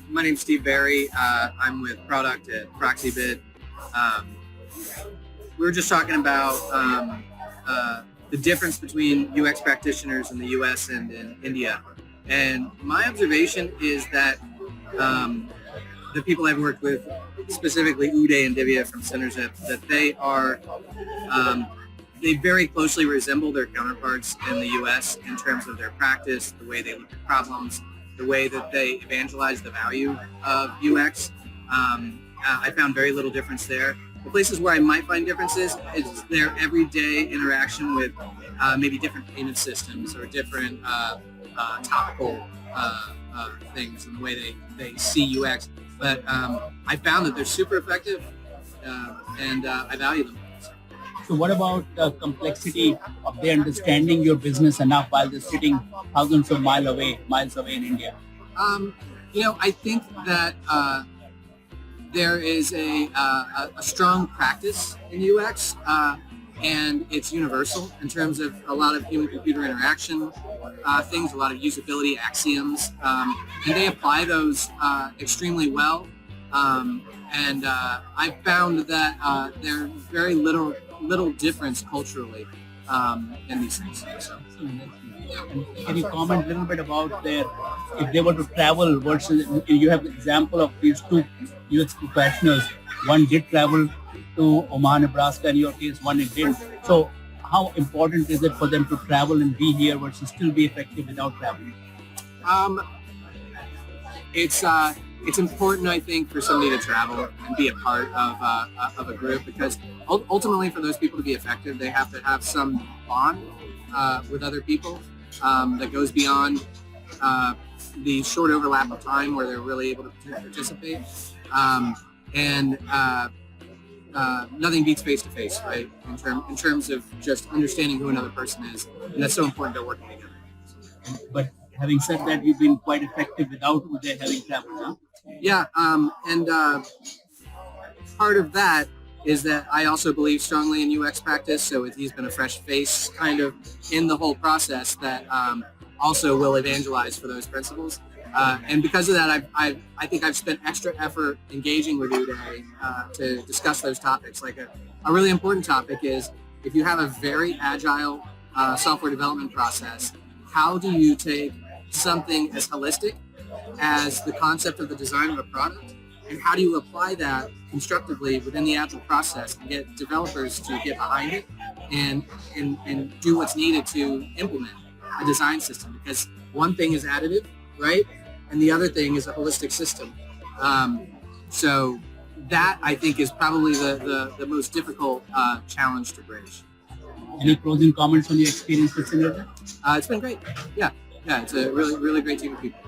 My name's Steve Barry. I'm with product at Proxibid. Um, we were just talking about the difference between UX practitioners in the US and in India. And my observation is that the people I've worked with, specifically Uday and Divya from Synerzip, that they very closely resemble their counterparts in the US in terms of their practice, the way they look at problems, the way that they evangelize the value of UX. I found very little difference there. The places where I might find differences is their everyday interaction with maybe different payment systems or different topical things and the way they see UX. But I found that they're super effective and I value them. So what about the complexity of their understanding your business enough while they're sitting thousands of miles away in India? I think that there is a strong practice in UX, and it's universal in terms of a lot of human-computer interaction things, a lot of usability axioms, and they apply those extremely well. And I found that there's very little difference culturally in these things. So. And can you comment a little bit about if they were to travel versus, you have the example of these two UX professionals. One did travel to Omaha, Nebraska, in your case, one it didn't. So how important is it for them to travel and be here versus still be effective without traveling? It's important, I think, for somebody to travel and be a part of a group, because ultimately for those people to be effective, they have to have some bond with other people that goes beyond the short overlap of time where they're really able to participate. And nothing beats face-to-face, right? In terms of just understanding who another person is, and that's so important to working together. But having said that, you've been quite effective without Uday having traveled, huh? Yeah, and part of that is that I also believe strongly in UX practice, so he's been a fresh face kind of in the whole process that also will evangelize for those principles. And because of that, I think I've spent extra effort engaging with Uday to discuss those topics. Like a really important topic is, if you have a very agile software development process, how do you take something as holistic as the concept of the design of a product, and how do you apply that constructively within the agile process and get developers to get behind it and do what's needed to implement a design system? Because one thing is additive, right? And the other thing is a holistic system. So that, I think, is probably the most difficult challenge to bridge. Any closing comments on your experience with Synerzip? It's been great. Yeah, it's a really, really great team of people.